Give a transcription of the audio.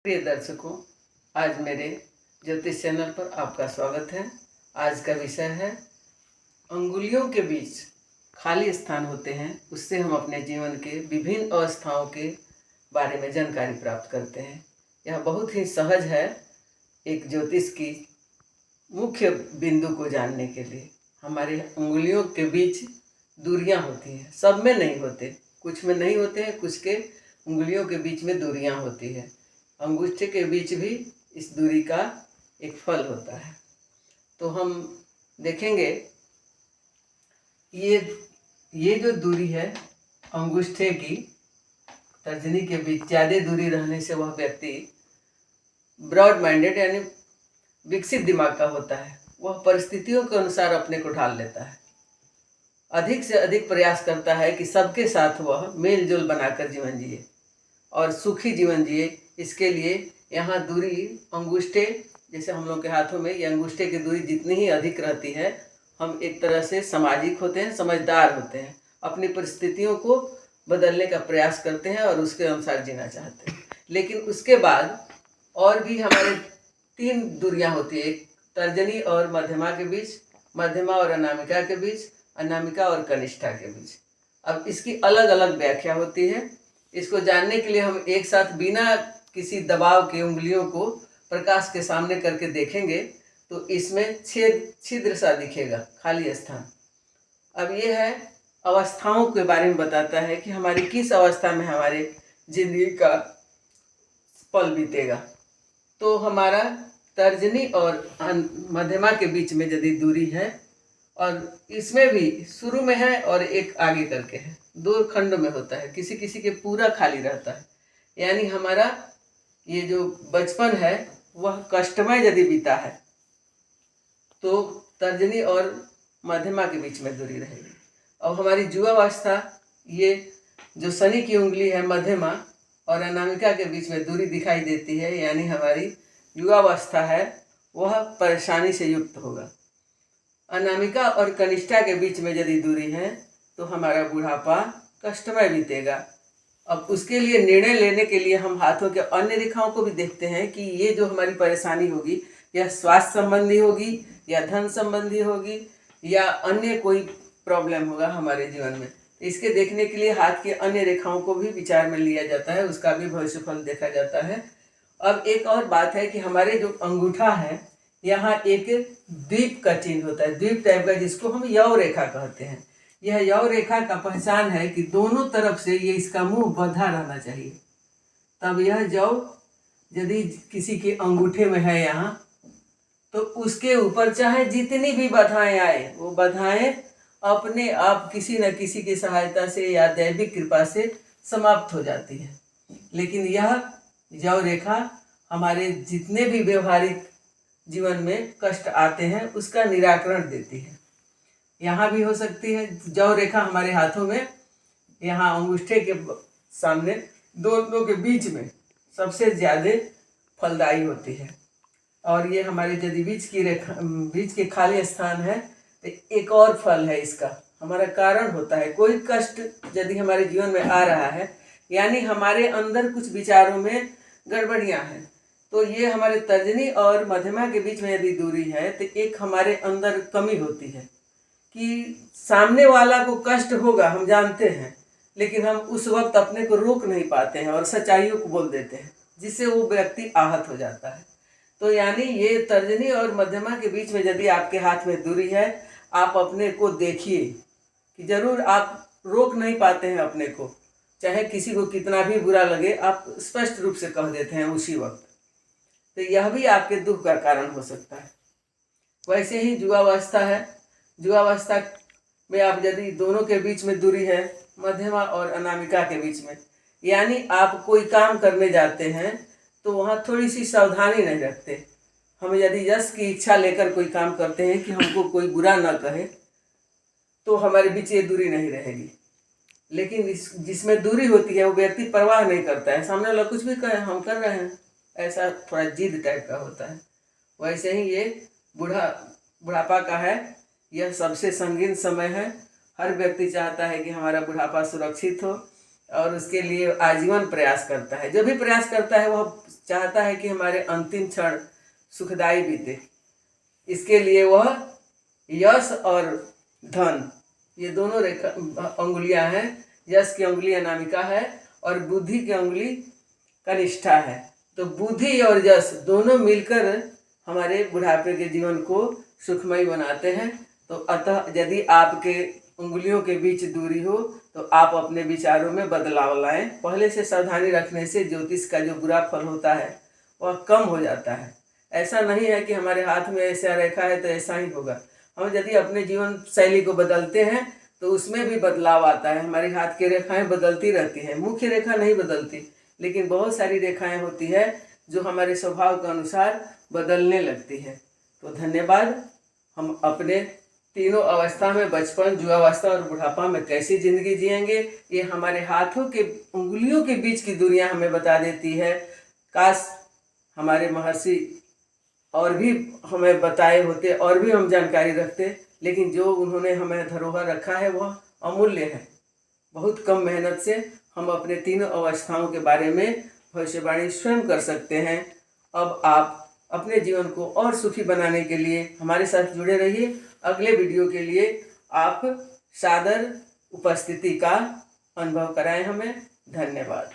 प्रिय दर्शकों, आज मेरे ज्योतिष चैनल पर आपका स्वागत है। आज का विषय है अंगुलियों के बीच खाली स्थान होते हैं, उससे हम अपने जीवन के विभिन्न अवस्थाओं के बारे में जानकारी प्राप्त करते हैं। यह बहुत ही सहज है एक ज्योतिष की मुख्य बिंदु को जानने के लिए। हमारे अंगुलियों के बीच दूरियां होती हैं, सब में नहीं होते, कुछ में नहीं होते हैं, कुछ के उंगलियों के बीच में दूरियां होती है। अंगूठे के बीच भी इस दूरी का एक फल होता है। तो हम देखेंगे ये जो दूरी है अंगूठे की तर्जनी के बीच ज़्यादा दूरी रहने से वह व्यक्ति ब्रॉड माइंडेड यानी विकसित दिमाग का होता है। वह परिस्थितियों के अनुसार अपने को ढाल लेता है, अधिक से अधिक प्रयास करता है कि सबके साथ वह मेल जोल बनाकर जीवन जिए और सुखी जीवन जिए। इसके लिए यहाँ दूरी अंगूठे, जैसे हम लोग के हाथों में ये अंगूठे की दूरी जितनी ही अधिक रहती है, हम एक तरह से सामाजिक होते हैं, समझदार होते हैं, अपनी परिस्थितियों को बदलने का प्रयास करते हैं और उसके अनुसार जीना चाहते हैं। लेकिन उसके बाद और भी हमारे 3 दूरियां होती है, एक तर्जनी और मध्यमा के बीच, मध्यमा और अनामिका के बीच, अनामिका और कनिष्ठा के बीच। अब इसकी अलग अलग व्याख्या होती है। इसको जानने के लिए हम एक साथ बिना किसी दबाव के उंगलियों को प्रकाश के सामने करके देखेंगे तो इसमें छिद्र सा दिखेगा, खाली स्थान। अब ये है अवस्थाओं के बारे में बताता है कि हमारी किस अवस्था में हमारे जिंदगी का पल बीतेगा। तो हमारा तर्जनी और मध्यमा के बीच में यदि दूरी है और इसमें भी शुरू में है और एक आगे करके है, 2 खंड में होता है, किसी किसी के पूरा खाली रहता है। यानी हमारा ये जो बचपन है वह कष्टमय यदि बीता है तो तर्जनी और मध्यमा के बीच में दूरी रहेगी। और हमारी युवावस्था, ये जो शनि की उंगली है मध्यमा और अनामिका के बीच में दूरी दिखाई देती है, यानी हमारी युवावस्था है वह परेशानी से युक्त होगा। अनामिका और कनिष्ठा के बीच में यदि दूरी है तो हमारा बुढ़ापा कष्टमय बीतेगा। अब उसके लिए निर्णय लेने के लिए हम हाथों के अन्य रेखाओं को भी देखते हैं कि ये जो हमारी परेशानी होगी यह स्वास्थ्य संबंधी होगी या धन संबंधी होगी या अन्य कोई प्रॉब्लम होगा हमारे जीवन में। इसके देखने के लिए हाथ के अन्य रेखाओं को भी विचार में लिया जाता है, उसका भी भविष्यफल देखा जाता है। अब एक और बात है कि हमारे जो अंगूठा है यहाँ एक द्वीप का चिन्ह होता है, द्वीप टाइप का, जिसको हम यव रेखा कहते हैं। यह यव रेखा का पहचान है कि दोनों तरफ से ये इसका मुंह बंधा रहना चाहिए। तब यह जव यदि किसी के अंगूठे में है यहाँ तो उसके ऊपर चाहे जितनी भी बाधाएं आए, वो बाधाएं अपने आप किसी न किसी की सहायता से या दैविक कृपा से समाप्त हो जाती है। लेकिन यह जव रेखा हमारे जितने भी व्यवहारिक जीवन में कष्ट आते हैं उसका निराकरण देती है। यहाँ भी हो सकती है जव रेखा हमारे हाथों में, यहाँ अंगूठे के सामने दोनों के बीच में सबसे ज़्यादा फलदायी होती है। और ये हमारे यदि बीच के खाली स्थान है तो एक और फल है इसका, हमारा कारण होता है। कोई कष्ट यदि हमारे जीवन में आ रहा है यानी हमारे अंदर कुछ विचारों में गड़बड़ियाँ हैं, तो ये हमारे तर्जनी और मध्यमा के बीच में यदि दूरी है तो एक हमारे अंदर कमी होती है कि सामने वाला को कष्ट होगा, हम जानते हैं, लेकिन हम उस वक्त अपने को रोक नहीं पाते हैं और सच्चाइयों को बोल देते हैं, जिससे वो व्यक्ति आहत हो जाता है। तो यानी ये तर्जनी और मध्यमा के बीच में यदि आपके हाथ में दूरी है, आप अपने को देखिए कि जरूर आप रोक नहीं पाते हैं अपने को, चाहे किसी को कितना भी बुरा लगे आप स्पष्ट रूप से कह देते हैं उसी वक्त, तो यह भी आपके दुख का कारण हो सकता है। वैसे ही युवावस्था है, युवावस्था में आप यदि दोनों के बीच में दूरी है, मध्यमा और अनामिका के बीच में, यानी आप कोई काम करने जाते हैं तो वहाँ थोड़ी सी सावधानी नहीं रखते। हम यदि यश की इच्छा लेकर कोई काम करते हैं कि हमको कोई बुरा न कहे तो हमारे बीच ये दूरी नहीं रहेगी। लेकिन जिसमें दूरी होती है वो व्यक्ति परवाह नहीं करता है, सामने वाला कुछ भी कहे हम कर रहे हैं, ऐसा थोड़ा जिद टाइप का होता है। वैसे ही ये बुढ़ापा का है, यह सबसे संगीन समय है। हर व्यक्ति चाहता है कि हमारा बुढ़ापा सुरक्षित हो और उसके लिए आजीवन प्रयास करता है। जो भी प्रयास करता है वह चाहता है कि हमारे अंतिम क्षण सुखदायी बीते। इसके लिए वह यश और धन, ये दोनों रेखा अंगुलियां हैं। यश की अंगुली अनामिका है और बुद्धि की अंगुली कनिष्ठा है। तो बुद्धि और यश दोनों मिलकर हमारे बुढ़ापे के जीवन को सुखमय बनाते हैं। तो अतः यदि आपके उंगलियों के बीच दूरी हो तो आप अपने विचारों में बदलाव लाएं। पहले से सावधानी रखने से ज्योतिष का जो बुरा फल होता है वह कम हो जाता है। ऐसा नहीं है कि हमारे हाथ में ऐसा रेखा है तो ऐसा ही होगा। हम यदि अपने जीवन शैली को बदलते हैं तो उसमें भी बदलाव आता है। हमारे हाथ की रेखाएं बदलती रहती हैं, मुख्य रेखा नहीं बदलती, लेकिन बहुत सारी रेखाएं होती है जो हमारे स्वभाव के अनुसार बदलने लगती है। तो धन्यवाद। हम अपने तीनों अवस्था में, बचपन, युवावस्था और बुढ़ापा में कैसी जिंदगी जिएंगे, ये हमारे हाथों के उंगलियों के बीच की दूरियां हमें बता देती है। काश हमारे महर्षि और भी हमें बताए होते और भी हम जानकारी रखते, लेकिन जो उन्होंने हमें धरोहर रखा है वह अमूल्य है। बहुत कम मेहनत से हम अपने तीनों अवस्थाओं के बारे में भविष्यवाणी स्वयं कर सकते हैं। अब आप अपने जीवन को और सुखी बनाने के लिए हमारे साथ जुड़े रहिए। अगले वीडियो के लिए आप सादर उपस्थिति का अनुभव कराएं हमें। धन्यवाद।